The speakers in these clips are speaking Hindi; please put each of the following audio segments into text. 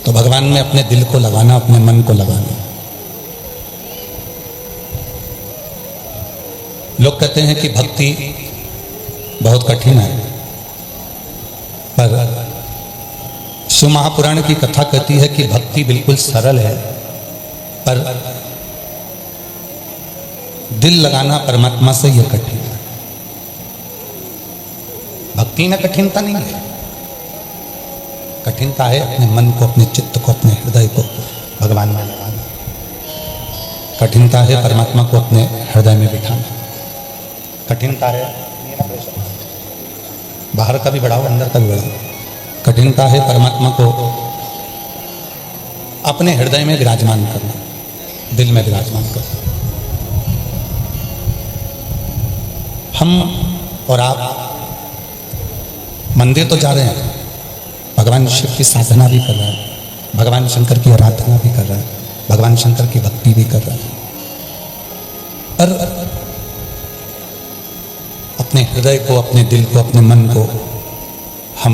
तो भगवान में अपने दिल को लगाना, अपने मन को लगाना। लोग कहते हैं कि भक्ति बहुत कठिन है, पर शिव महापुराण की कथा कहती है कि भक्ति बिल्कुल सरल है, पर दिल लगाना परमात्मा से यह कठिन है। भक्ति में कठिनता नहीं है, कठिनता है अपने मन को, अपने चित्त को, अपने हृदय को भगवान में लगाना। कठिनता है परमात्मा को अपने हृदय में बिठाना। कठिनता है, बाहर का भी बढ़ाओ, अंदर का भी बढ़ाओ। कठिनता है परमात्मा को अपने हृदय में विराजमान करना, दिल में विराजमान करना। हम और आप मंदिर तो जा रहे हैं, भगवान शिव की साधना भी कर रहे हैं, भगवान शंकर की आराधना भी कर रहे हैं, भगवान शंकर की भक्ति भी कर रहे हैं, पर अपने हृदय को, अपने दिल को, अपने मन को हम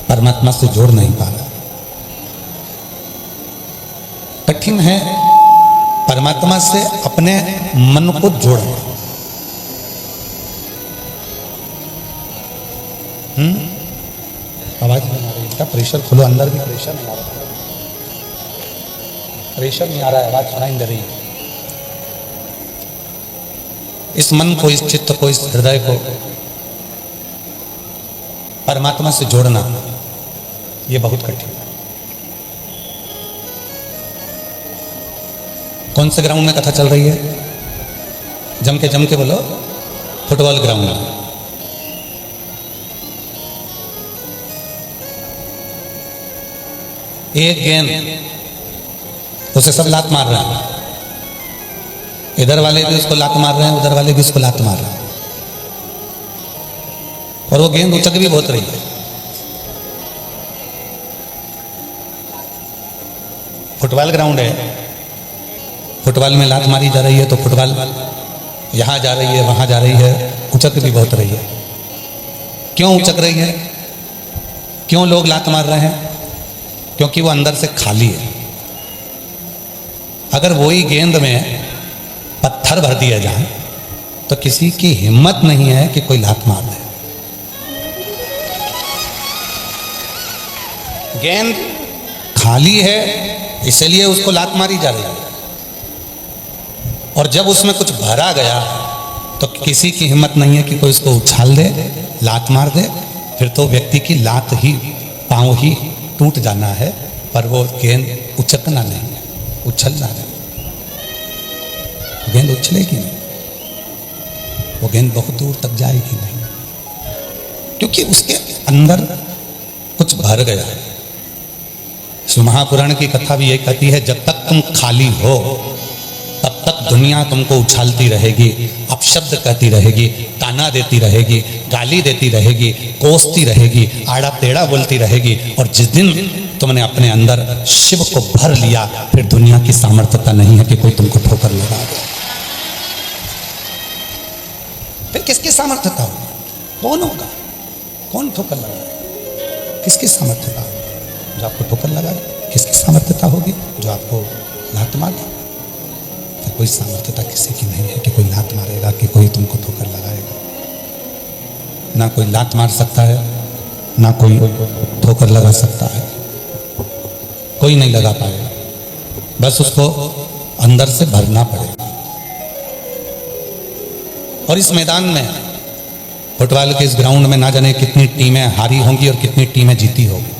परमात्मा से जोड़ नहीं पा रहे। कठिन है परमात्मा से अपने मन को जोड़ना। आवाज नहीं आ रही, इसका प्रेशर खोलो, अंदर भी प्रेशर नहीं आ रहा, प्रेशर नहीं आ रहा है, आवाज सुनाई दे रही है। इस मन को, इस चित्त को, इस हृदय को परमात्मा से जोड़ना ये बहुत कठिन है। कौन से ग्राउंड में कथा चल रही है? जम के बोलो, फुटबॉल ग्राउंड में। एक गेंद, उसे सब लात मार रहे हैं, इधर वाले भी उसको लात मार रहे हैं, उधर वाले भी उसको लात मार रहे हैं, और वो गेंद उचक भी बहुत रही है। फुटबॉल ग्राउंड है, फुटबॉल में लात मारी जा रही है, तो फुटबॉल यहां जा रही है, वहां जा रही है, उचक भी बहुत रही है। क्यों उचक रही है? क्यों लोग लात मार रहे हैं? क्योंकि वो अंदर से खाली है। अगर वही गेंद में पत्थर भर दिया जाए तो किसी की हिम्मत नहीं है कि कोई लात मार दे। गेंद खाली है, इसलिए उसको लात मारी जा रही है, और जब उसमें कुछ भरा गया तो किसी की हिम्मत नहीं है कि कोई उसको उछाल दे, लात मार दे। फिर तो व्यक्ति की लात ही, पांव ही टूट जाना है, पर वो गेंद उचकना नहीं है, उछलना नहीं। गेंद उछलेगी नहीं, वो गेंद बहुत दूर तक जाएगी नहीं, क्योंकि उसके अंदर कुछ भर गया है। शिव महापुराण की कथा भी ये कहती है, जब तक तुम खाली हो तब तक दुनिया तुमको उछालती रहेगी, अपशब्द कहती रहेगी, ताना देती रहेगी, गाली देती रहेगी, कोसती रहेगी, आड़ा टेढ़ा बोलती रहेगी। और जिस दिन तुमने अपने अंदर शिव को भर लिया, फिर दुनिया की सामर्थ्यता नहीं है कि कोई तुमको ठोकर लगा दे। फिर किसकी सामर्थ्यता होगी? कौन होगा? कौन ठोकर लगाए? किसकी सामर्थ्यता होगी? जो आपको ठोकर लगाए। किसकी सामर्थ्यता होगी? जो आपको लात मारे। तो कोई सामर्थ्यता किसी की नहीं है कि कोई लात मारेगा, कि कोई तुमको ठोकर लगाएगा। ना कोई लात मार सकता है, ना कोई ठोकर लगा सकता है, कोई नहीं लगा पाएगा। बस उसको अंदर से भरना पड़ेगा। और इस मैदान में, फुटबॉल के इस ग्राउंड में, ना जाने कितनी टीमें हारी होंगी और कितनी टीमें जीती होंगी।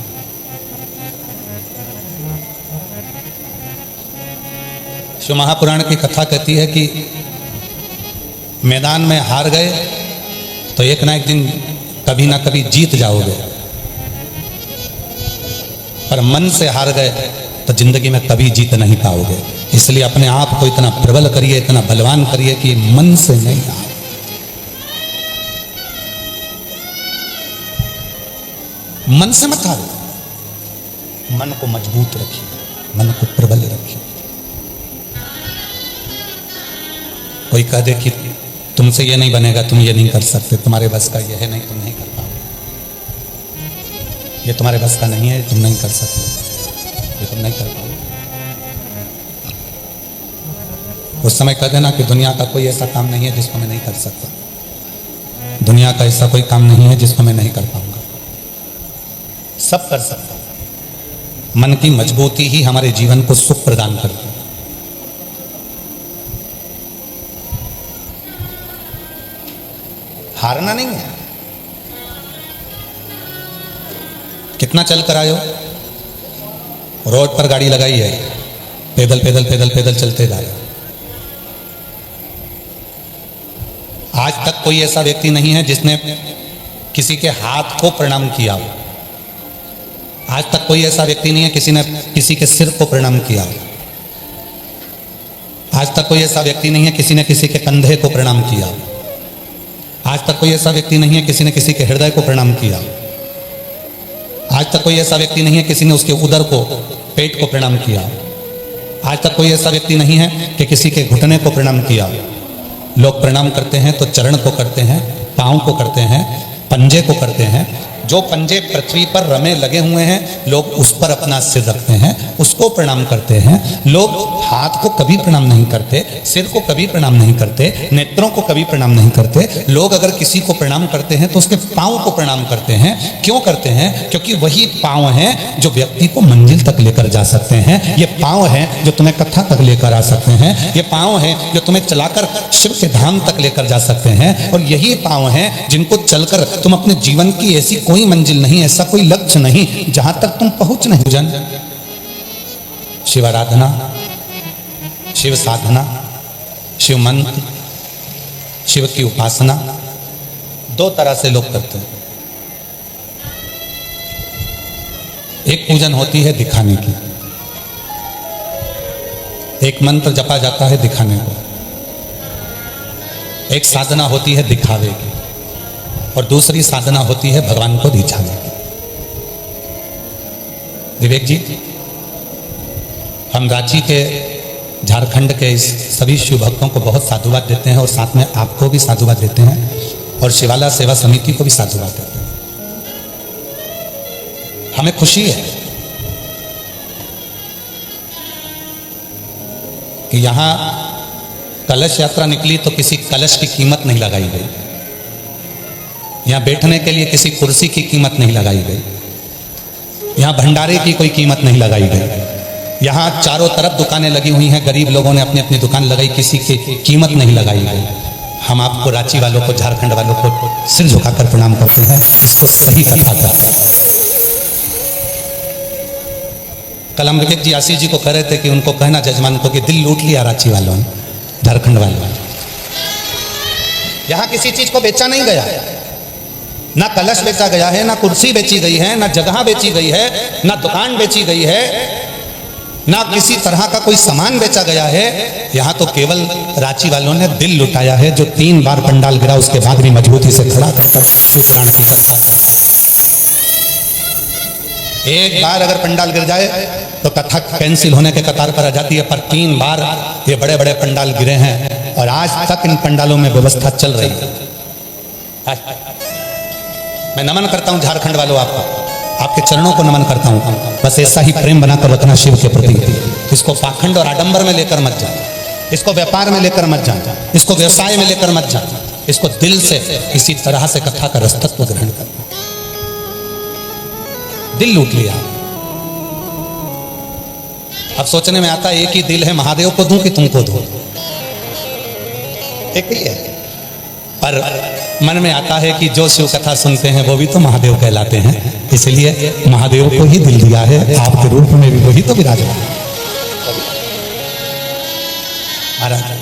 शिव महापुराण की कथा कहती है कि मैदान में हार गए तो एक ना एक दिन कभी ना कभी जीत जाओगे, पर मन से हार गए तो जिंदगी में कभी जीत नहीं पाओगे। इसलिए अपने आप को इतना प्रबल करिए, इतना बलवान करिए कि मन से नहीं हारे। मन से मत हारो, मन को मजबूत रखिए, मन को प्रबल रखिए। कोई कह दे कि तुमसे ये नहीं बनेगा, तुम ये नहीं कर सकते, तुम्हारे बस का ये है नहीं, तुम नहीं कर पाओगे, ये तुम्हारे बस का नहीं है, तुम नहीं कर सकते, ये तुम नहीं कर पाओगे। उस समय कह देना कि दुनिया का कोई ऐसा काम नहीं है जिसको मैं नहीं कर सकता, दुनिया का ऐसा कोई काम नहीं है जिसको मैं नहीं कर पाऊंगा, सब कर सकता हूं। मन की मजबूती ही हमारे जीवन को सुख प्रदान करती है। हारना नहीं है। कितना चल कर आयो, रोड पर गाड़ी लगाई है, पैदल पैदल पैदल पैदल चलते जा रहे। आज तक कोई ऐसा व्यक्ति नहीं है जिसने किसी के हाथ को प्रणाम किया हो। आज तक कोई ऐसा व्यक्ति नहीं है किसी ने किसी के सिर को प्रणाम किया हो। आज तक कोई ऐसा व्यक्ति नहीं है किसी ने किसी के कंधे को प्रणाम किया हो। आज तक कोई ऐसा व्यक्ति नहीं है किसी ने किसी के हृदय को प्रणाम किया हो। आज तक कोई ऐसा व्यक्ति नहीं है किसी ने उसके उदर को, पेट को प्रणाम किया हो। आज तक कोई ऐसा व्यक्ति नहीं है कि किसी के घुटने को प्रणाम किया हो। लोग प्रणाम करते हैं तो चरण को करते हैं, पांव को करते हैं, पंजे को करते हैं। जो पंजे पृथ्वी पर रमे लगे हुए हैं लोग उस पर अपना सिर रखते हैं, उसको प्रणाम करते हैं। लोग हाथ को कभी प्रणाम नहीं करते, सिर को कभी प्रणाम नहीं करते, नेत्रों को कभी प्रणाम नहीं करते। लोग अगर किसी को प्रणाम करते हैं तो उसके पांव को प्रणाम करते हैं। क्यों करते हैं? क्योंकि वही पांव हैं जो व्यक्ति को मंजिल तक लेकर जा सकते हैं। ये पांव हैं जो तुम्हें कथा तक लेकर आ सकते हैं। ये पांव हैं जो तुम्हें चलाकर शिव के धाम तक लेकर जा सकते हैं। और यही पांव हैं जिनको चलकर तुम अपने जीवन की ऐसी कोई मंजिल नहीं, ऐसा कोई लक्ष्य नहीं जहां तक तुम पहुंच नहीं। जन शिव आराधना, शिव साधना, शिव मंत्र, शिव की उपासना दो तरह से लोग करते हैं। एक पूजन होती है दिखाने की, एक मंत्र जपा जाता है दिखाने को, एक साधना होती है दिखावे की, और दूसरी साधना होती है भगवान को रिझाने की। विवेक जी, हम रांची के, झारखंड के इस सभी शिव भक्तों को बहुत साधुवाद देते हैं और साथ में आपको भी साधुवाद देते हैं और शिवाला सेवा समिति को भी साधुवाद देते हैं। हमें खुशी है कि यहां कलश यात्रा निकली तो किसी कलश की कीमत नहीं लगाई गई, यहां बैठने के लिए किसी कुर्सी की कीमत नहीं लगाई गई, यहां भंडारे की कोई कीमत नहीं लगाई गई। यहां चारों तरफ दुकानें लगी हुई हैं, गरीब लोगों ने अपनी अपनी दुकान लगाई, किसी की कीमत नहीं लगाई गई। हम आपको, रांची वालों को, झारखंड वालों को सिर झुकाकर प्रणाम करते हैं। इसको सही कथा करते हैं। कल हम विवेक जी आशीष जी को कह रहे थे कि उनको कहना जजमान को कि दिल लूट लिया रांची वालों ने, झारखंड वालों ने। यहां किसी चीज को बेचा नहीं गया, ना कलश बेचा गया है, ना कुर्सी बेची गई है, ना जगह बेची गई है, ना दुकान बेची गई है, ना किसी तरह का कोई सामान बेचा गया है। यहां तो केवल रांची वालों ने दिल लुटाया है, जो 3 बार पंडाल गिरा उसके बाद भी मजबूती से खड़ा कर शिव प्राण की कथा करता है। एक बार अगर पंडाल गिर जाए तो कथा कैंसिल होने के कतार पर आ जाती है, पर 3 बार ये बड़े बड़े पंडाल गिरे हैं और आज तक इन पंडालों में व्यवस्था चल रही है। मैं नमन करता हूं झारखंड वालों, आपके चरणों को नमन करता हूं। बस ऐसा ही प्रेम बनाकर रखना शिव के प्रति। इसको पाखंड और आडंबर में लेकर मत जा, इसको व्यापार में लेकर मत जा, इसको व्यवसाय में लेकर मत जा, इसको दिल से इसी तरह से कथा का रसतत्व ग्रहण करना। दिल लूट लिया। अब सोचने में आता है एक ही दिल है, महादेव को दूं कि तुमको दूं? एक ही है, पर मन में आता है कि जो शिव कथा सुनते हैं वो भी तो महादेव कहलाते हैं, इसलिए महादेव को ही दिल दिया है। आपके रूप में भी वही तो विराजमान है। महाराज,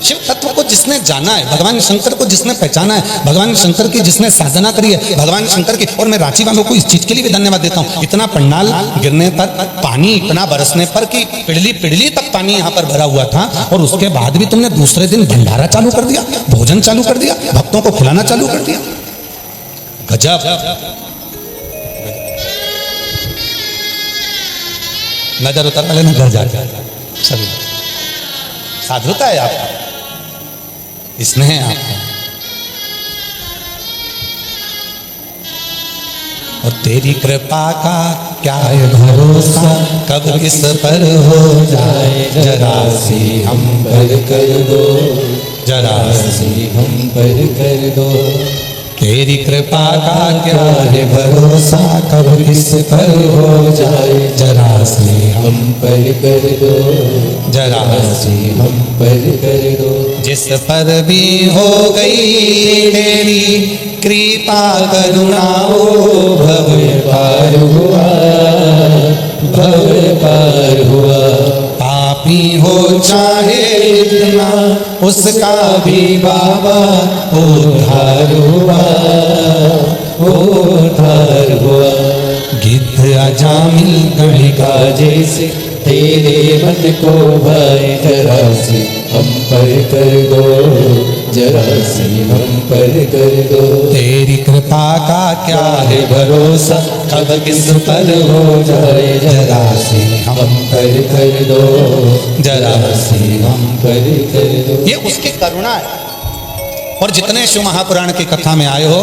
शिव तत्व को जिसने जाना है, भगवान शंकर को जिसने पहचाना है, भगवान शंकर की जिसने साधना करी है, भगवान शंकर की। और मैं रांची वालों को इस चीज के लिए भी धन्यवाद देता हूं, इतना पंडाल गिरने पर, पानी इतना बरसने पर कि पिड़ली पिड़ली तक पानी यहां पर भरा हुआ था, और उसके बाद भी तुमने दूसरे दिन भंडारा चालू कर दिया, भोजन चालू कर दिया, भक्तों को खिलाना चालू कर दिया। गजब। नजर उतार लेना घर जाकर सभी। साधुता है आपका, स्नेह है आपका। और तेरी कृपा का क्या है भरोसा, कब इस पर हो जाए जरा सी हम पर कर दो, जरा सी हम पर कर दो। तेरी कृपा का क्या है भरोसा, कब इस पर हो जाए जरा सी हम पर कर दो, जरा सी हम पर कर दो। जिस पर भी हो गई तेरी कृपा करुणा, ओ भव पार हुआ, भव पार हुआ। पापी हो चाहे इतना उसका भी बाबा उद्धार हुआ, उद्धार हुआ। गिद्ध अजामिल गणिका जैसे तेरे मन को भाई जरा सी हम पर कर दो, जरा सी हम पर कर दो। तेरी कृपा का क्या है भरोसा, कब किस पर हो जाए जरा सी हम पर कर दो, जरा सी हम पर कर दो। ये उसकी करुणा है। और जितने शिव महापुराण की कथा में आए हो,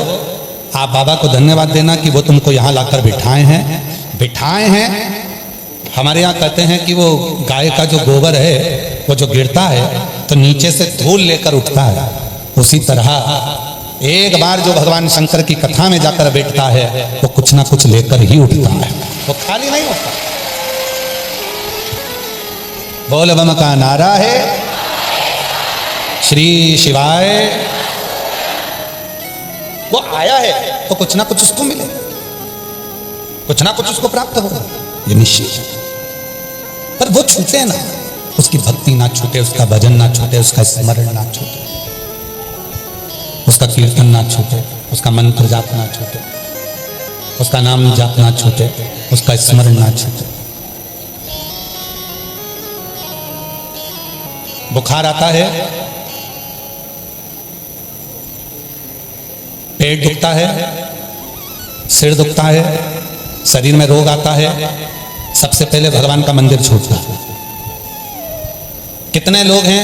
आप बाबा को धन्यवाद देना कि वो तुमको यहाँ लाकर बिठाए हैं। हमारे यहाँ कहते हैं कि वो गाय का जो गोबर है वो जो गिरता है तो नीचे से धूल लेकर उठता है, उसी तरह एक बार जो भगवान शंकर की कथा में जाकर बैठता है वो कुछ ना कुछ लेकर ही उठता है, वो खाली नहीं होता। बोल बम का नारा है, श्री शिवाय। वो आया है तो कुछ ना कुछ उसको मिले, कुछ ना कुछ उसको प्राप्त होगा, ये निश्चित है। पर वो छूटे ना, उसकी भक्ति ना छूटे, उसका भजन ना छूटे, उसका स्मरण ना छूटे, उसका कीर्तन ना छूटे, उसका मंत्र जाप ना छूटे, उसका नाम जाप ना छूटे, उसका स्मरण ना छूटे। बुखार आता है, पेट दुखता है, सिर दुखता है, शरीर में रोग आता है, सबसे पहले भगवान का मंदिर छूटता है। कितने लोग हैं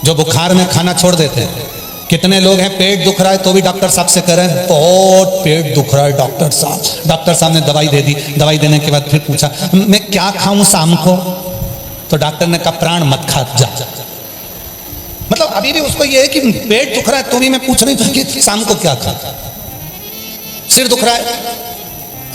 जो बुखार में खाना छोड़ देते हैं, कितने लोग हैं पेट दुख रहा है तो भी डॉक्टर साहब से कह रहे हैं बहुत पेट दुख रहा है डॉक्टर साहब ने दवाई दे दी, दवाई देने के बाद फिर पूछा मैं क्या खाऊं शाम को, तो डॉक्टर ने कहा प्राण मत खा जा। मतलब अभी भी उसको ये है कि पेट दुख रहा है तो भी मैं पूछ रही हूं कि शाम को क्या खा। सिर दुख रहा है,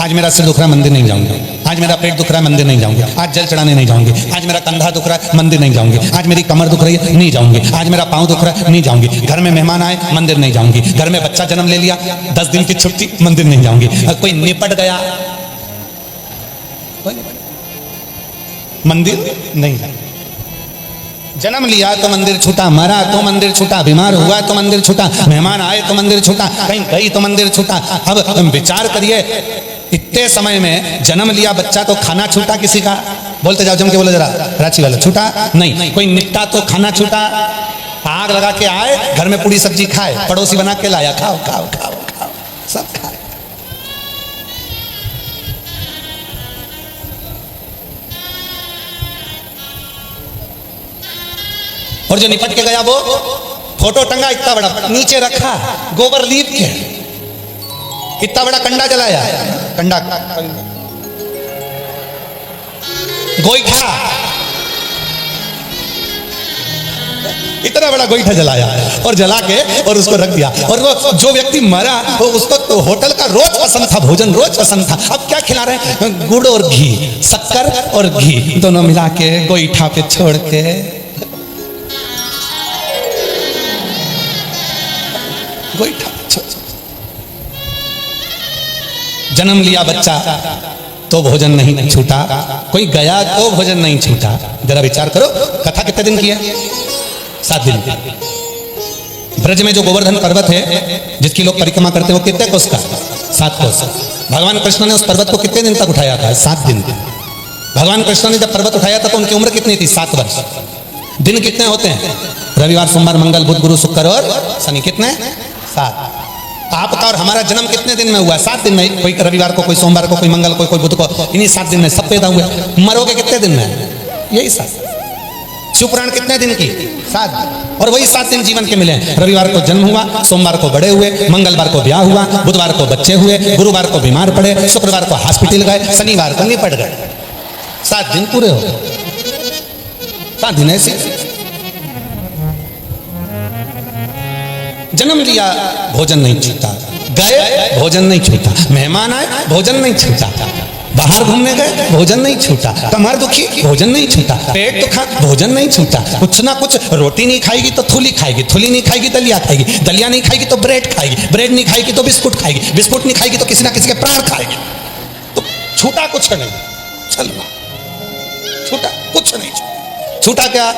आज मेरा सिर दुख रहा है मंदिर नहीं जाऊंगी, आज मेरा पेट दुख रहा है मंदिर नहीं जाऊंगी, आज जल चढ़ाने नहीं जाऊंगी, आज मेरा कंधा दुख रहा है मंदिर नहीं जाऊंगी, आज मेरी कमर दुख रही है नहीं जाऊंगी, आज मेरा पांव दुख रहा है नहीं जाऊंगी, घर में मेहमान आए मंदिर नहीं जाऊंगी, घर में बच्चा जन्म ले लिया 10 दिन की छुट्टी मंदिर नहीं जाऊंगी, कोई निपट गया मंदिर नहीं जाऊंगी, जन्म लिया तो मंदिर छूटा, मरा तो मंदिर छूटा, बीमार हुआ तो मंदिर छूटा, मेहमान आए तो मंदिर छूटा, कहीं गई तो मंदिर छूटा। अब विचार करिए इतने समय में जन्म लिया बच्चा तो खाना छूटा किसी का, बोलते जाओ जम के बोलो जरा, रांची वाला छूटा नहीं, कोई निपटा तो खाना छूटा, आग लगा के आए घर में पूरी सब्जी खाए, पड़ोसी बना के लाया खाओ खाओ खाओ खाओ, सब खाए। और जो निपट के गया वो फोटो टंगा इतना बड़ा नीचे रखा, गोबर लीप के इतना बड़ा कंडा जलाया, कंडा गोईठा, इतना बड़ा गोईठा जलाया और जला के और उसको रख दिया। और वो जो व्यक्ति मरा वो उसको तो होटल का रोज पसंद था, भोजन रोज पसंद था। अब क्या खिला रहे हैं, गुड़ और घी, शक्कर और घी दोनों मिला के गोईठा पे छोड़ के गोईठा। जन्म लिया बच्चा तो भोजन नहीं छूटा, कोई गया तो भोजन नहीं छूटा। जरा विचार करो, कथा कितने दिन की है? 7 दिन। ब्रज में जो गोवर्धन पर्वत है जिसकी लोग परिक्रमा करते हैं वो कितने कोस का? 7 कोस। भगवान कृष्ण ने उस पर्वत को कितने दिन तक उठाया था? 7 दिन। भगवान कृष्ण ने जब पर्वत उठाया था तो उनकी उम्र कितनी थी? 7 वर्ष। दिन कितने होते हैं? रविवार, सोमवार, मंगल, बुध, गुरु, शुक्र और शनि। कितने? 7। आपका और हमारा जन्म कितने दिन में हुआ? 7 दिन में। कोई रविवार को, कोई सोमवार को, कोई मंगल को, कोई बुध को, इन्हीं 7 दिन में सब पैदा हुए। मरोगे कितने दिन में? यही 7। शिवपुराण कितने दिन की? 7 दिन। और वही 7 दिन जीवन के मिले हैं। रविवार को जन्म हुआ, सोमवार को बड़े हुए, मंगलवार को ब्याह हुआ, बुधवार को बच्चे हुए, गुरुवार को बीमार पड़े, शुक्रवार को हॉस्पिटल गए, शनिवार को निपट गए। 7 दिन पूरे हो गए। 7 दिन ऐसे जन्म लिया, भोजन नहीं छूटा, गए भोजन नहीं छूटा, मेहमान आए भोजन नहीं छूटा, बाहर घूमने गए भोजन नहीं छूटा, कमर दुखी भोजन नहीं छूटा, पेट दुखा भोजन नहीं छूटा, कुछ ना कुछ, रोटी नहीं खाएगी तो थूली खाएगी, थूली नहीं खाएगी दलिया खाएगी, दलिया नहीं खाएगी तो ब्रेड खाएगी, ब्रेड नहीं खाएगी तो बिस्कुट खाएगी, बिस्कुट नहीं खाएगी तो किसी ना किसी के प्राण खाएगी। तो छूटा कुछ नहीं, चलना छूटा कुछ नहीं छूटा। छूटा क्या?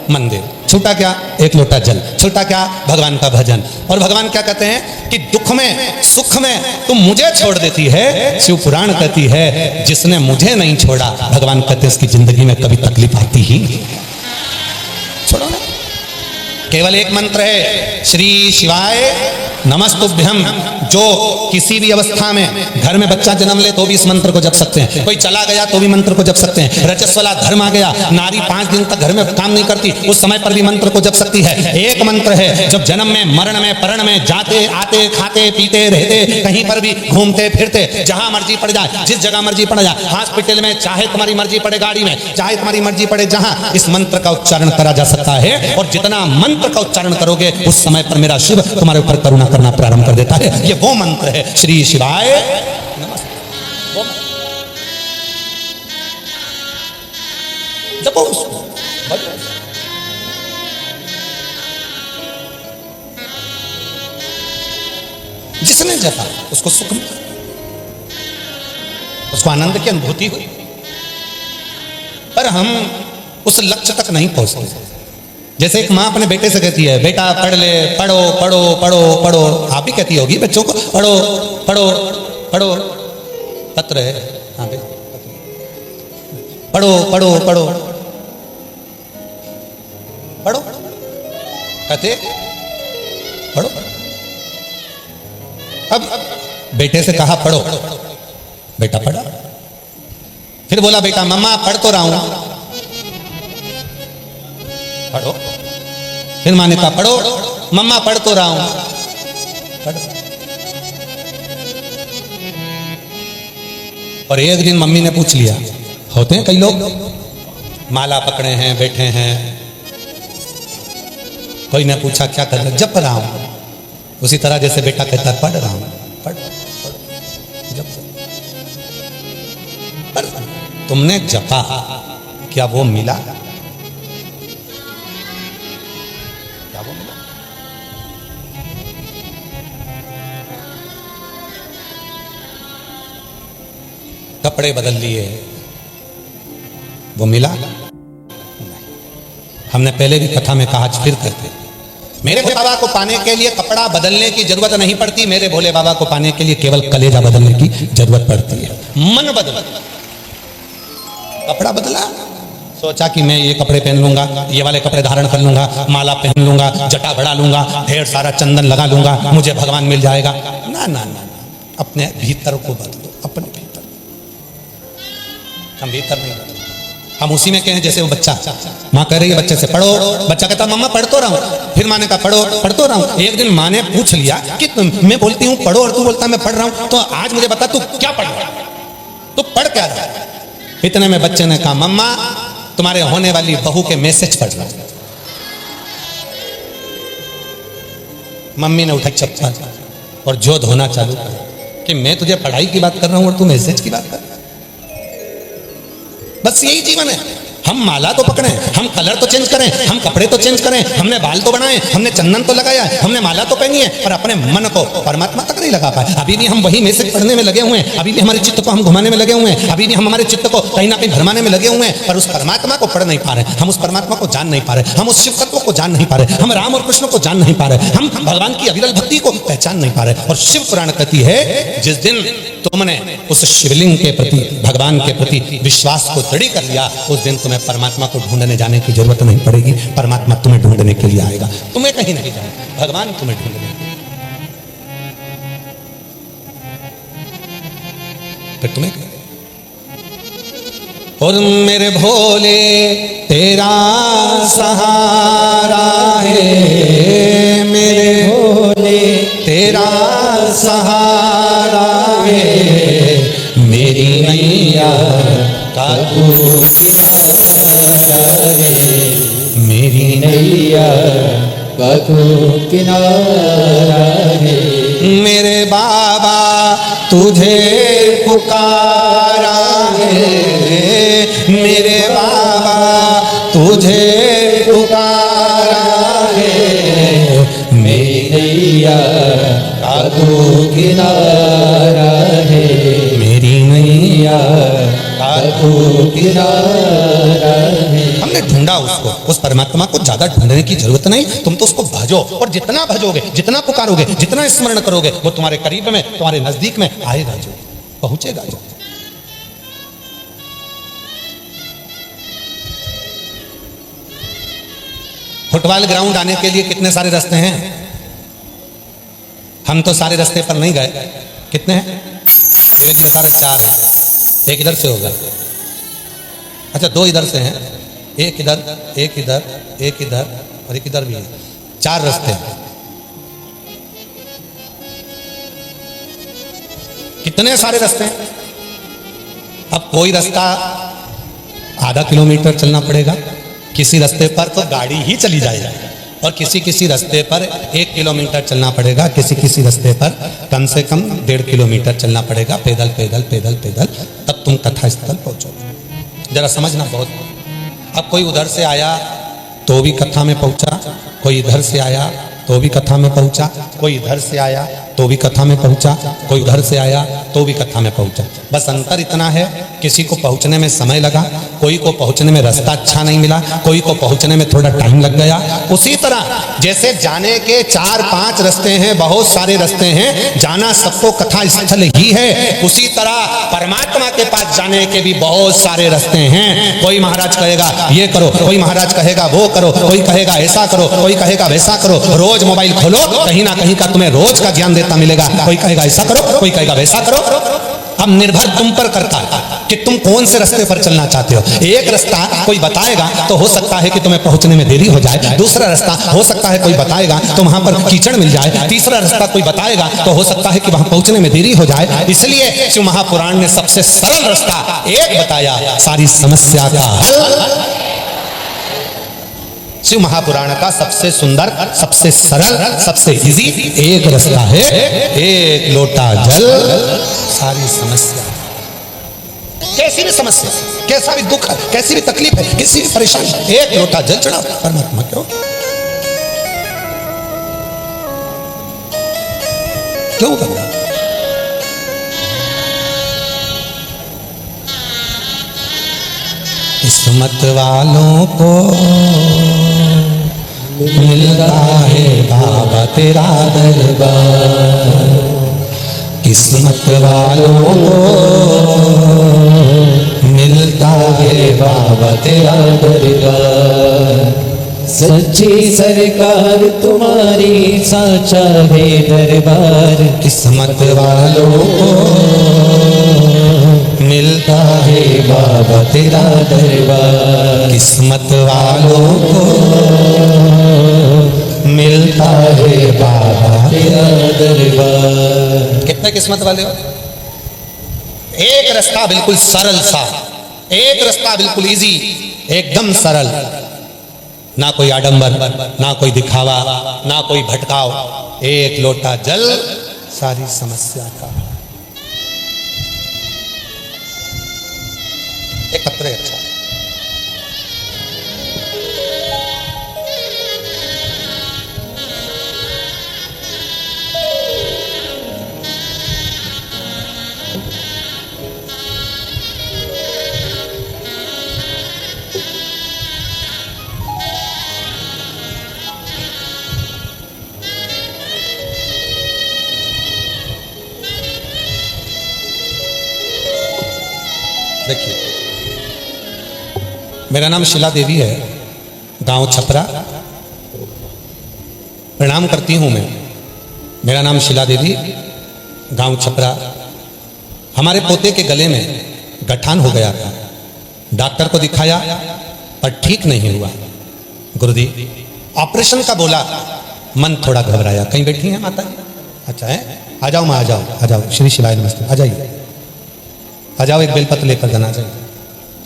मंदिर। छूटा क्या? एक लोटा जल। छूटा क्या? भगवान का भजन। और भगवान क्या कहते हैं कि दुख में सुख में तुम मुझे छोड़ देती है, शिव पुराण कहती है जिसने मुझे नहीं छोड़ा, भगवान कहते इसकी जिंदगी में कभी तकलीफ आती ही नहीं। छोड़ो ना, केवल एक मंत्र है, श्री शिवाय नमस्तुभ्यम। जो किसी भी अवस्था में, घर में बच्चा जन्म ले तो भी इस मंत्र को जप सकते हैं, कोई चला गया तो भी मंत्र को जप सकते हैं, रजस्वला धर्म आ गया, नारी 5 दिन तक घर में काम नहीं करती, उस समय पर भी मंत्र को जप सकती है। एक मंत्र है, जब जन्म में, मरण में, परण में, जाते आते, खाते पीते रहते, कहीं पर भी घूमते फिरते, जहां मर्जी पड़ जाए, जिस जगह मर्जी पड़ जाए, हॉस्पिटल में चाहे तुम्हारी मर्जी पड़े, गाड़ी में चाहे तुम्हारी मर्जी पड़े, जहां इस मंत्र का उच्चारण करा जा सकता है। और जितना मंत्र का उच्चारण करोगे उस समय पर मेरा शिव तुम्हारे ऊपर करुणा करना प्रारंभ कर देता है। ये वो मंत्र है, श्री शिवाय नमः। जपो उसको, जिसने जपा उसको सुख मिला, उसको आनंद की अनुभूति हुई। पर हम उस लक्ष्य तक नहीं पहुंचते। जैसे एक माँ अपने बेटे से कहती है, बेटा पढ़ ले, पढ़ो पढ़ो पढ़ो पढ़ो। आप भी कहती होगी बच्चों को, पढ़ो पढ़ो पढ़ो। पत्र है, हाँ भाई, पढ़ो पढ़ो पढ़ो पढ़ो, कहते पढ़ो। अब बेटे से कहा पढ़ो, बेटा पढ़ा। फिर बोला बेटा मम्मा पढ़ तो रहा हूं, पढ़ो। फिर माँ ने कहा पढ़ो, मम्मा पढ़ तो रहा हूं, पढ़। और एक दिन मम्मी ने पूछ लिया, होते हैं कई लोग माला पकड़े हैं, बैठे हैं, कोई ने पूछा क्या कर रहे? जप रहा हूं। उसी तरह जैसे बेटा कहता है पढ़ रहा हूं, पढ़ जप। पर तुमने जपा, क्या वो मिला? कपड़े बदल लिए, वो मिला? हमने पहले भी कथा में कहा, फिर कहते, मेरे भोले बाबा को पाने के लिए कपड़ा बदलने की जरूरत नहीं पड़ती, मेरे भोले बाबा को पाने के लिए केवल कलेजा बदलने की जरूरत पड़ती है। मन बदला, कपड़ा बदला, सोचा कि मैं ये कपड़े पहन लूंगा, ये वाले कपड़े धारण कर लूंगा, माला पहन लूंगा, जटा बढ़ा लूंगा, ढेर सारा चंदन लगा लूंगा, मुझे भगवान मिल जाएगा। ना ना ना, अपने भीतर को बदलो, अपने भीतर। हम भीतर नहीं बदलो, हम उसी में कहें जैसे वो बच्चा, माँ कह रही है बच्चे से पढ़ो, बच्चा कहता मम्मा पढ़ तो रहा हूँ। फिर माँ ने कहा पढ़ो, पढ़ तो रहा हूँ। एक दिन माँ ने पूछ लिया कि मैं बोलती हूँ पढ़ो और तू बोलता मैं पढ़ रहा हूँ, तो आज मुझे बता तू क्या पढ़ रहा है, तू पढ़ क्या रहा है? इतने में बच्चे ने कहा मम्मा तुम्हारे होने वाली बहू के मैसेज पढ़ रहा हूं। मम्मी ने उठा चप्पल और जो धोना चालू कर कि मैं तुझे पढ़ाई की बात कर रहा हूं और तू मैसेज की बात कर रहा है। बस यही जीवन है। हम माला तो पकड़े, हम कलर तो चेंज करें, हम कपड़े तो चेंज करें, हमने बाल तो बनाए, हमने चंदन तो लगाया, हमने माला तो पहनी है, पर अपने मन को परमात्मा तक नहीं लगा पाए। अभी भी हम वही मैसेज पढ़ने में लगे हुए हैं, अभी भी हमारे चित्त को हम घुमाने में लगे हुए हैं, अभी भी हम हमारे चित्त को कहीं ना कहीं भरमाने में लगे हुए हैं, पर उस परमात्मा को पढ़ नहीं पा रहे, हम उस परमात्मा को जान नहीं पा रहे, हम उस शिव तत्व को जान नहीं पा रहे, हम राम और कृष्ण को जान नहीं पा रहे, हम भगवान की अविरल भक्ति को पहचान नहीं पा रहे। और शिव पुराण कहती है जिस दिन तुमने उस शिवलिंग के प्रति, भगवान के प्रति विश्वास को दृढ़ कर लिया, उस दिन तुम्हें परमात्मा को ढूंढने जाने की जरूरत नहीं पड़ेगी। परमात्मा तुम्हें ढूंढने के लिए आएगा, तुम्हें कहीं नहीं जाना, भगवान तुम्हें ढूंढने। फिर तुम्हें और मेरे भोले तेरा सहारा है, मेरे भोले तेरा सहारा है, मेरी नैया का तू किनारा है, मेरी नैया का तू किनारा है। मेरे बाबा तुझे पुकारा है, मेरे बाबा तुझे पुकारा है, मेरी नैया का तू किनारा है, मेरी नैया का तू किनारा है। हमने ढूंढा उसको, उस परमात्मा को ज्यादा ढूंढने की जरूरत नहीं, तुम तो उसको भजो, और जितना भजोगे, जितना पुकारोगे, जितना स्मरण करोगे, वो तुम्हारे करीब में, तुम्हारे नजदीक में आएगा, जो पहुंचेगा जो। फुटबॉल ग्राउंड आने के लिए कितने सारे रास्ते हैं? हम तो सारे रास्ते पर नहीं गए। कितने हैं? एक में सारे 4 हैं। एक इधर से होगा, अच्छा 2 इधर से हैं, एक इधर, एक इधर, एक इधर और एक इधर भी है। 4 रास्ते हैं। कितने सारे रास्ते हैं। अब कोई रास्ता आधा किलोमीटर चलना पड़ेगा, किसी रास्ते पर तो गाड़ी ही चली जाएगी, और किसी किसी रास्ते पर 1 किलोमीटर चलना पड़ेगा, किसी किसी रास्ते पर कम से कम 1.5 किलोमीटर चलना पड़ेगा, पैदल पैदल पैदल पैदल, तब तुम कथा स्थल पहुंचोगे। जरा समझना बहुत। अब कोई उधर से आया तो भी कथा में पहुंचा, कोई इधर से आया तो भी कथा में पहुंचा, कोई इधर से आया तो भी कथा में पहुंचा, कोई उधर से आया तो भी कथा में पहुंचा। बस अंतर इतना है, किसी को पहुंचने में समय लगा, कोई को पहुंचने में रास्ता अच्छा नहीं मिला, कोई को पहुंचने में थोड़ा टाइम लग गया। उसी तरह जैसे जाने के 4-5 रास्ते हैं, बहुत सारे रास्ते हैं, जाना सबको कथा स्थल ही है, उसी तरह परमात्मा के पास जाने के भी बहुत सारे रास्ते हैं। कोई महाराज कहेगा ये करो, कोई महाराज कहेगा वो करो, कोई कहेगा ऐसा करो, कोई कहेगा वैसा करो। रोज मोबाइल खोलो, कहीं ना कहीं का तुम्हें रोज का ज्ञान देता मिलेगा। कोई कहेगा ऐसा करो, कोई कहेगा वैसा करो। अब निर्भर तुम पर करता है कि तुम कौन से रास्ते पर चलना चाहते हो। एक रास्ता कोई बताएगा तो हो सकता है कि तुम्हें पहुंचने में देरी हो जाए, दूसरा रास्ता हो सकता है कोई बताएगा तो वहां पर कीचड़ मिल जाए, तीसरा रास्ता कोई बताएगा तो हो सकता है कि वहां पहुंचने में देरी हो जाए। इसलिए शिव महापुराण ने सबसे सरल रास्ता एक बताया, सारी समस्या का हल। शिव महापुराण का सबसे सुंदर, सबसे सरल, सबसे इजी एक रास्ता है, एक लोटा जल सारी समस्या। कैसी भी समस्या, कैसा भी दुख है, कैसी भी तकलीफ है, किसी भी परेशानी, एक लोटा जल चढ़ाओ परमात्मा क्यों क्यों करना। किस्मत वालों को मिलता है बाबा तेरा दरबार, किस्मत वालों को मिलता है बाबा तेरा दरबार। सच्ची सरकार तुम्हारी साचा है दरबार, किस्मत वालों को मिलता है बाबा तेरा दरबार, किस्मत वालों को मिलता है बाबा तेरा दरबार। कितने किस्मत वाले हो। एक रास्ता बिल्कुल सरल सा, एक रास्ता बिल्कुल इजी, एकदम सरल, ना कोई आडंबर, ना कोई दिखावा, ना कोई भटकाव, एक लोटा जल सारी समस्या का। एक पत्र अच्छा है। देखिए, मेरा नाम शीला देवी है, गांव छपरा। प्रणाम करती हूं मैं। मेरा नाम शीला देवी, गांव छपरा। हमारे पोते के गले में गठान हो गया था, डॉक्टर को दिखाया पर ठीक नहीं हुआ। गुरुदेव ऑपरेशन का बोला, मन थोड़ा घबराया। कहीं बैठी हैं माता जी? अच्छा है, आ जाओ माँ, आ जाओ, आ जाओ। श्री शिवाय नमस्ते, आ जाइए, आ जाओ, एक बेलपत्र लेकर जाना चाहिए।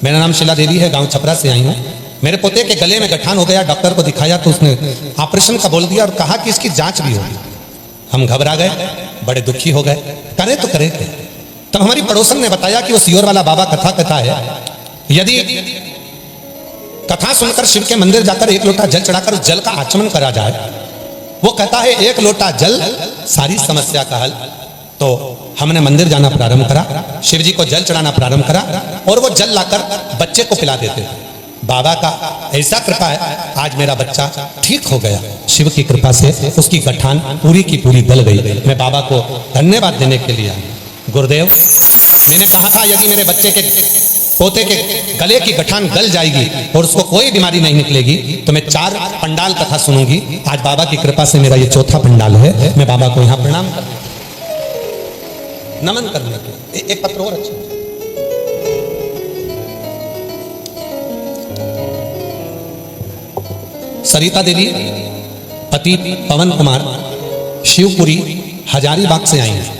मेरा नाम शिला देवी है, गांव छपरा से आई हूँ। मेरे पोते के गले में गठान हो गया, डॉक्टर को दिखाया तो उसने ऑपरेशन का बोल दिया और कहा कि इसकी जांच भी होगी। हम घबरा गए, बड़े दुखी हो गए, करे तो करे क्या? तब हमारी पड़ोसन ने बताया कि वो सियोर वाला बाबा कथा कहता है, यदि कथा सुनकर शिव के मंदिर जाकर एक लोटा जल चढ़ाकर उस जल का आचमन करा जाए, वो कहता है एक लोटा जल सारी समस्या का हल। तो हमने मंदिर जाना प्रारंभ करा, शिव जी को जल चढ़ाना प्रारंभ करा और वो जल लाकर बच्चे को पिला देते थे। बाबा का ऐसा कृपा है, आज मेरा बच्चा ठीक हो गया। शिव की कृपा से उसकी गठान पूरी की पूरी गल गई। मैं बाबा को धन्यवाद देने के लिए आया। गुरुदेव, मैंने कहा था यदि मेरे बच्चे के पोते के गले की गठान गल जाएगी और उसको कोई बीमारी नहीं निकलेगी तो मैं 4 पंडाल कथा सुनूंगी। आज बाबा की कृपा से मेरा ये चौथा पंडाल है। मैं बाबा को यहाँ प्रणाम कर नमन करने के। एक पत्र और अच्छा, सरिता देवी पति पवन कुमार शिवपुरी हजारीबाग से आई हैं।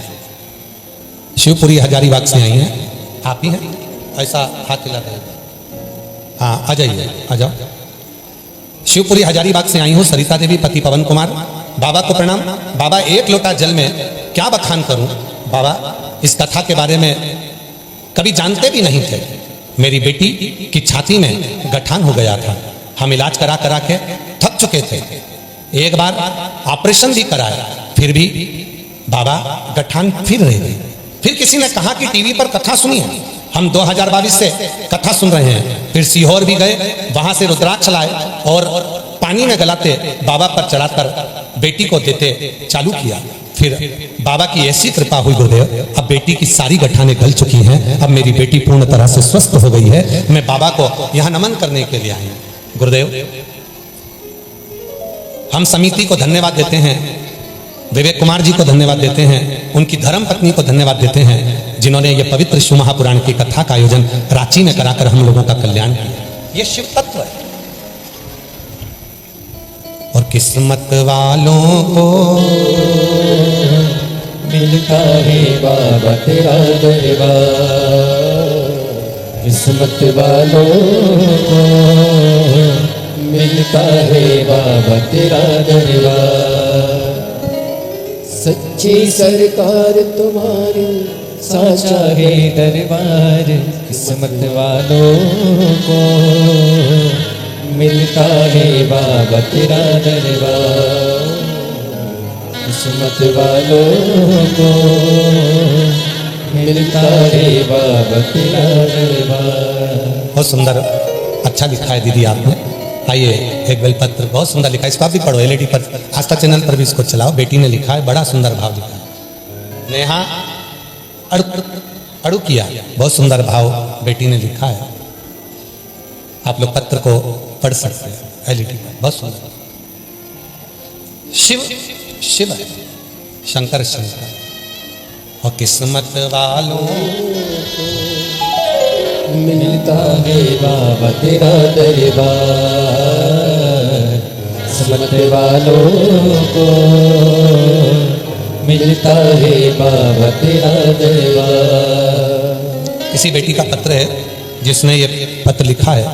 शिवपुरी हजारीबाग से आई हैं। आप ही हैं? ऐसा हाथ हिला दे। हाँ, आ जाइए, आ जाओ। शिवपुरी हजारीबाग से आई हूँ, सरिता देवी पति पवन कुमार। बाबा को प्रणाम। बाबा, एक लोटा जल में क्या बखान करूं? बाबा, इस कथा के बारे में कभी जानते भी नहीं थे। मेरी बेटी की छाती में गठान हो गया था। हम इलाज करा करा के थक चुके थे। एक बार ऑपरेशन भी कराया, फिर भी बाबा गठान फिर रह गई। फिर किसी ने कहा कि टीवी पर कथा सुनी है। हम 2022 से कथा सुन रहे हैं। फिर सीहोर भी गए, वहां से रुद्राक्ष लाए और पानी में गलाते बाबा पर चढ़ाकर बेटी को देते चालू किया। फिर बाबा की ऐसी कृपा हुई गुरुदेव, अब बेटी की सारी गठानें गल चुकी हैं। अब मेरी बेटी पूर्ण तरह से स्वस्थ हो गई है। मैं बाबा को यहाँ नमन करने के लिए आई। गुरुदेव, हम समिति को धन्यवाद देते हैं, विवेक कुमार जी को धन्यवाद देते हैं, उनकी धर्म पत्नी को धन्यवाद देते हैं, जिन्होंने ये पवित्र शिव महापुराण की कथा का आयोजन रांची में कराकर हम लोगों का कल्याण किया। ये शिव तत्व है। और किस्मत वालों को मिलता है बाबा तेरा दरबार। किस्मत वालों को मिलता है बाबा तेरा दरबार। सच्ची सरकार तुम्हारी, साचा है दरबार। किस्मत वालों को मिलता है बाबा तेरा दरबार। किस्मत वालों को मिलता है बाबा तेरा दरबार। बहुत सुंदर, अच्छा लिखा है दीदी आपने। आइए, एक बेलपत्र बहुत सुंदर लिखा है, इसको आप भी पढ़ो। एलईडी पर, आस्था चैनल पर भी इसको चलाओ। बेटी ने लिखा है, बड़ा सुंदर भाव लिखा है। नेहा अड़ू किया, बहुत सुंदर भाव बेटी ने लिखा है। आप लोग पत्र को पढ़ सकते हैं एलईडी पर, बहुत सुंदर। शिव शिव है, शंकर शंकर। और किस्मत वालों मिलता है बाबा तेरा दरबार। किस्मत वालों को मिलता है बाबा तेरा दरबार। किसी बेटी का पत्र है जिसने ये पत्र लिखा है,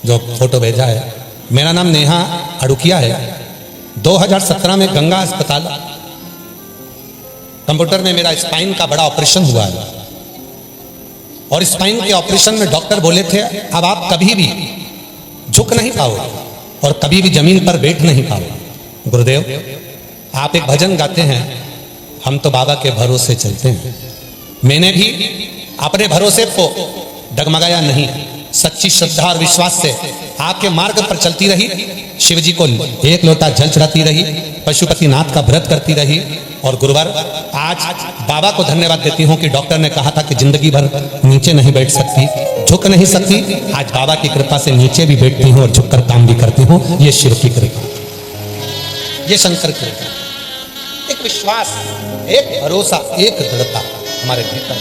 जो फोटो भेजा है। मेरा नाम नेहा अड़ुकिया है। 2017 में गंगा अस्पताल कंप्यूटर में मेरा स्पाइन का बड़ा ऑपरेशन हुआ है। और स्पाइन के ऑपरेशन में डॉक्टर बोले थे अब आप कभी भी झुक नहीं पाओगे और कभी भी जमीन पर बैठ नहीं पाओगे। गुरुदेव, आप एक भजन गाते हैं, हम तो बाबा के भरोसे चलते हैं। मैंने भी अपने भरोसे को डगमगाया नहीं, सच्ची श्रद्धा और विश्वास से आपके मार्ग पर चलती रही। शिव जी को एक लोटा जल चढ़ाती रही, पशुपतिनाथ का व्रत करती रही। और गुरुवर, आज बाबा को धन्यवाद देती हूँ कि डॉक्टर ने कहा था कि जिंदगी भर नीचे नहीं बैठ सकती, झुक नहीं सकती। आज बाबा की कृपा से नीचे भी बैठती हूँ और झुककर काम भी करती हूँ। ये शिव की कृपा, ये शंकर की कृपा। एक विश्वास, एक भरोसा, एक दृढ़ता हमारे भीतर।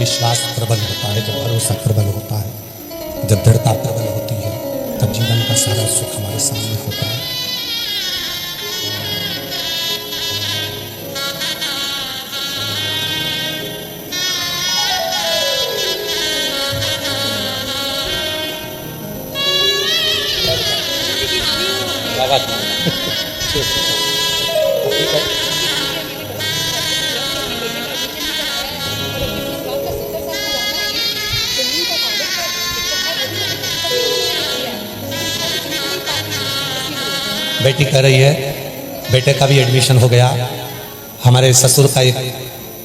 विश्वास प्रबल होता है, जब भरोसा प्रबल होता है, जब दृढ़ता प्रबल होती है, तब जीवन का सारा सुख हमारे सामने होता है। बेटी कह रही है बेटे का भी एडमिशन हो गया। हमारे ससुर का एक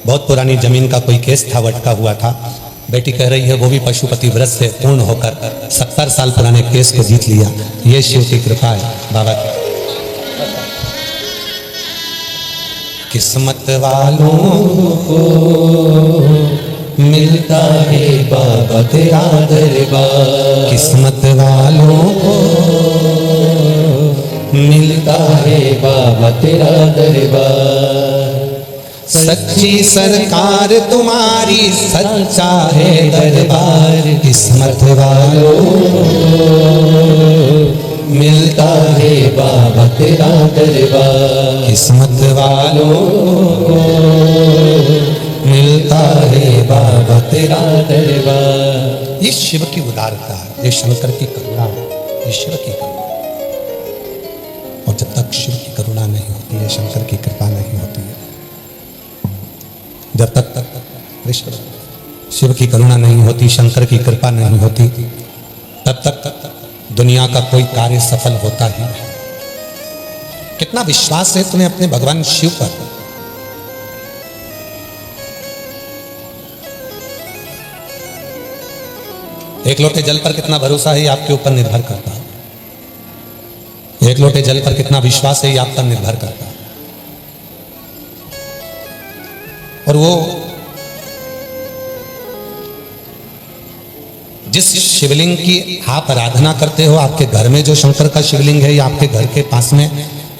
बहुत पुरानी जमीन का कोई केस था, वटका हुआ था। बेटी कह रही है वो भी पशुपति व्रत से पूर्ण होकर 70 साल पुराने केस को जीत लिया। ये शिव की कृपा है बाबा की। किस्मत वालों को मिलता है बाबा तेरा दरबार, किस्मत वालों को मिलता है बाबा तेरा दरबार। सच्ची सरकार तुम्हारी, सच्चा है दरबार। किस्मत वालों मिलता है बाबा तेरा दरबार, किस्मत वालों मिलता है बाबा तेरा दरबार। ये शिव की उदारता है, ये शंकर की करुणा है, ये शिव की करुणा। और जब तक शिव की करुणा नहीं होती है, शंकर की कृपा नहीं होती है, जब तक शिव की करुणा नहीं होती, शंकर की कृपा नहीं होती, तब तक दुनिया का कोई कार्य सफल होता ही नहीं। कितना विश्वास है तुम्हें अपने भगवान शिव पर? एक लोटे जल पर कितना भरोसा है ये आपके ऊपर निर्भर करता है। एक लोटे जल पर कितना विश्वास है ये आप पर निर्भर करता है। और वो जिस शिवलिंग की आप आराधना करते हो, आपके घर में जो शंकर का शिवलिंग है या आपके घर के पास में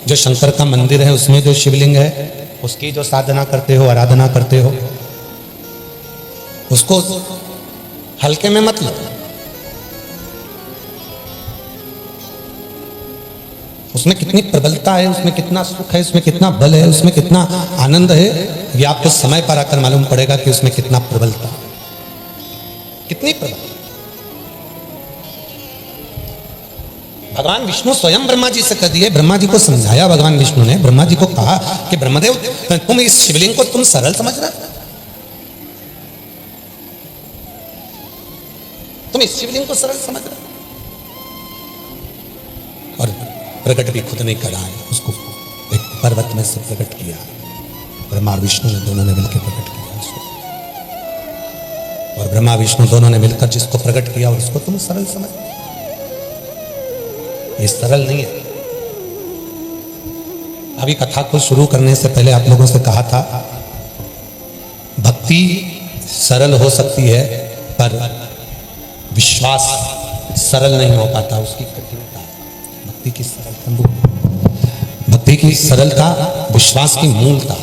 जो शंकर का मंदिर है उसमें जो शिवलिंग है, उसकी जो साधना करते हो, आराधना करते हो, उसको हल्के में मत लो। उसमें कितनी प्रबलता है, उसमें कितना सुख है, उसमें कितना बल है, उसमें कितना आनंद है, ये आपको समय पर आकर मालूम पड़ेगा कि उसमें कितना प्रबलता, कितनी प्रबल। भगवान विष्णु स्वयं ब्रह्मा जी से कह दिए, ब्रह्मा जी को समझाया भगवान विष्णु ने, ब्रह्मा जी को कहा कि ब्रह्मदेव तुम इस शिवलिंग को तुम सरल समझ रहे, तुम इस शिवलिंग को सरल समझ रहे। और प्रकट भी खुद नहीं करा है, उसको एक पर्वत में से प्रकट किया, ब्रह्मा और विष्णु ने दोनों ने मिलकर प्रकट किया उसको। और ब्रह्मा विष्णु दोनों ने मिलकर जिसको प्रकट किया और उसको तुम सरल समझ, ये सरल नहीं है। अभी कथा को शुरू करने से पहले आप लोगों से कहा था भक्ति सरल हो सकती है पर विश्वास सरल नहीं हो पाता, उसकी कठिनता। भक्ति की सरलता, भक्ति की सरलता विश्वास की मूलता।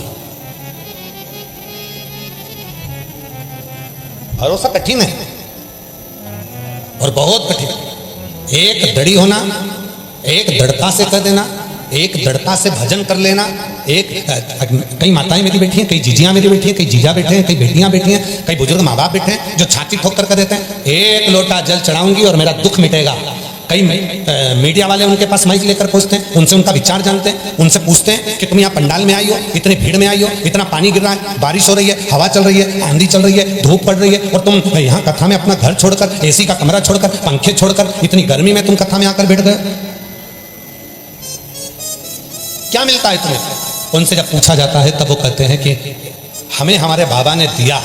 भरोसा कठिन है और बहुत कठिन। एक दृढ़ी होना, एक दृढ़ता से कर देना, एक दृढ़ता से भजन कर लेना। एक कई माताएं मेरी बैठी हैं, कई जीजियां मेरी बैठी हैं, कई जीजा बैठे हैं, कई बेटियां बैठी हैं, कई बुजुर्ग माँ बाप बैठे हैं जो छाती ठोक कर देते हैं, एक लोटा जल चढ़ाऊंगी और मेरा दुख मिटेगा। कई मीडिया वाले उनके पास माइक लेकर पहुंचते हैं, उनसे उनका विचार जानते हैं, उनसे पूछते हैं कि तुम यहाँ पंडाल में आई हो, इतनी भीड़ में आई हो, इतना पानी गिर रहा है, बारिश हो रही है, हवा चल रही है, आंधी चल रही है, धूप पड़ रही है, और तुम यहाँ कथा में अपना घर छोड़कर, एसी का कमरा छोड़कर, पंखे छोड़कर, इतनी गर्मी में तुम कथा में आकर बैठ गए, क्या मिलता है तुम्हें? उनसे जब पूछा जाता है तब वो कहते हैं कि हमें हमारे बाबा ने दिया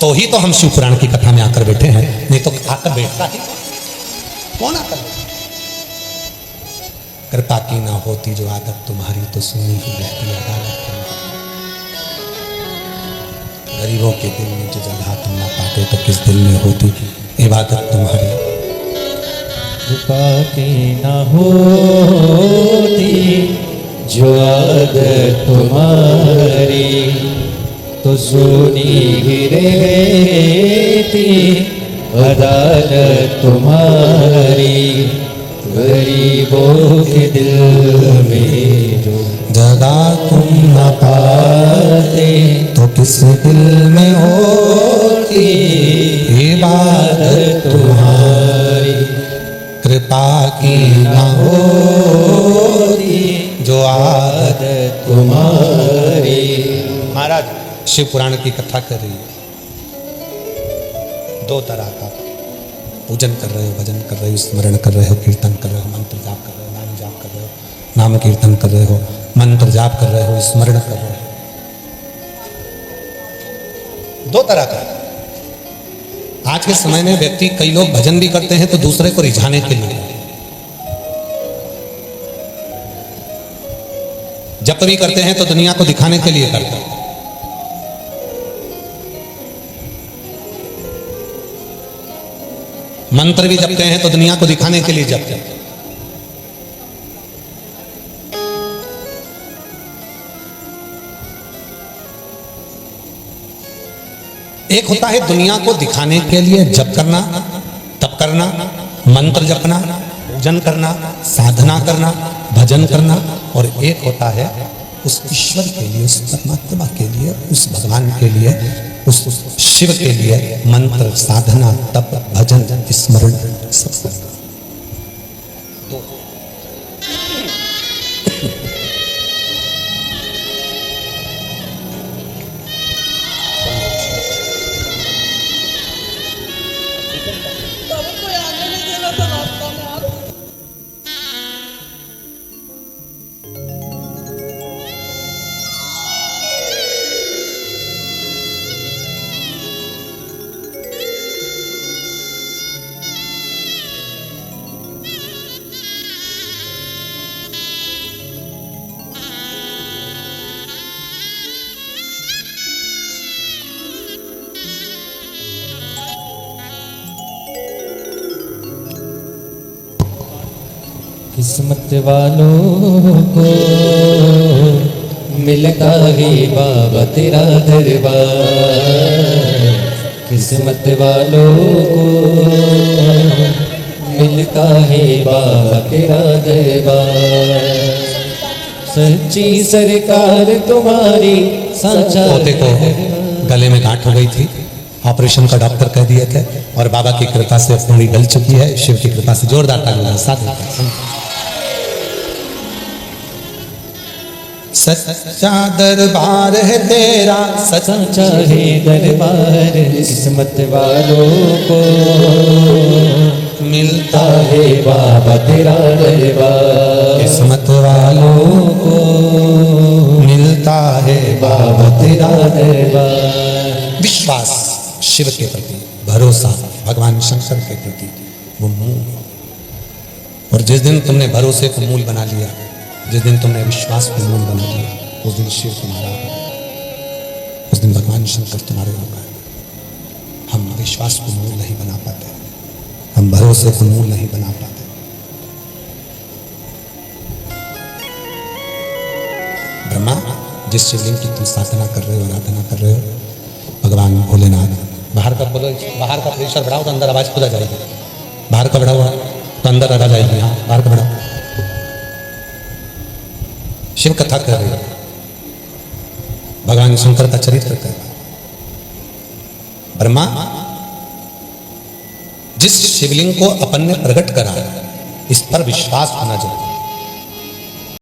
तो ही तो हम शिव पुराण की कथा में आकर बैठे हैं, नहीं तो आकर बैठता ही कौन आकर। कृपा की ना होती जो आदत तुम्हारी तो सुनी ही रहती अदालत। गरीबों के दिल में जो जगह तुम ना पाते तो किस दिल में होती इबादत तुम्हारी। कृपा की ना होती जो आदत तुम्हारी तो सुनी हीरे थी अदालत तुम्हारी, गरीबों के दिल में जो जगह तुम न पाते तो किस दिल में होती इबादत तुम्हारी, कृपा की न होती जो आदत तुम्हारी। महाराज शिव पुराण की कथा कर रही है। दो तरह का पूजन कर रहे हो, भजन कर रहे हो, स्मरण कर रहे हो, कीर्तन कर रहे हो, मंत्र जाप कर रहे हो, नाम जाप कर रहे हो, नाम कीर्तन कर रहे हो, मंत्र जाप कर रहे हो, स्मरण कर रहे हो। दो तरह का। आज के समय में व्यक्ति, कई लोग भजन भी करते हैं तो दूसरे को रिझाने के लिए, जप भी करते हैं तो दुनिया को दिखाने के लिए करते हैं। मंत्र भी जपते हैं तो दुनिया को दिखाने के लिए जपते हैं। एक होता है दुनिया को दिखाने के लिए जप करना, तप करना, मंत्र जपना, पूजन करना, साधना करना, भजन करना, और एक होता है उस ईश्वर के लिए, उस परमात्मा के लिए, उस भगवान के लिए, उस शिव के लिए मंत्र, साधना, तप, भजन, स्मरण सब करना। किस्मत वालों को मिलता है बाबा तेरा दरबार, किस्मत वालों को मिलता है बाबा तेरा दरबार। सच्ची सरकार तुम्हारी साचा। पोते को गले में गांठ हो गई थी, ऑपरेशन का डॉक्टर कह दिए थे, और बाबा की कृपा से पूरी गल चुकी है। शिव की कृपा से जोरदार तालियां साथ। सच्चा दरबार है तेरा, सच्चा है दरबार, किस्मत वालों को मिलता है बाबा तेरा दरबार, किस्मत वालों को मिलता है बाबा तेरा दरबार। विश्वास शिव के प्रति, भरोसा भगवान शंकर के प्रति, वो मूल। और जिस दिन तुमने भरोसे को मूल बना लिया, जिस दिन तुमने विश्वास को मूल बना लिया, उस दिन शिव तुम्हारा होगा, उस दिन भगवान शंकर तुम्हारे होगा। हम विश्वास को मूल नहीं बना पाते, हम भरोसे को मूल नहीं बना पाते। ब्रह्मा, जिस शिवलिंग की तुम साधना कर रहे हो, आराधना कर रहे हो, भगवान भोलेनाथ, बाहर का बोलो, बाहर का प्रेशर बढ़ाओ तो अंदर आवाज खुद आ जाएगी, बाहर का बढ़ाओ तो अंदर आ जाएगी। हाँ, बाहर का बढ़ाओ। शिव कथा कर रही है, भगवान शंकर का चरित्र कर रहा है। ब्रह्मा, जिस शिवलिंग को अपन ने प्रकट करा, इस पर विश्वास होना जरूरी।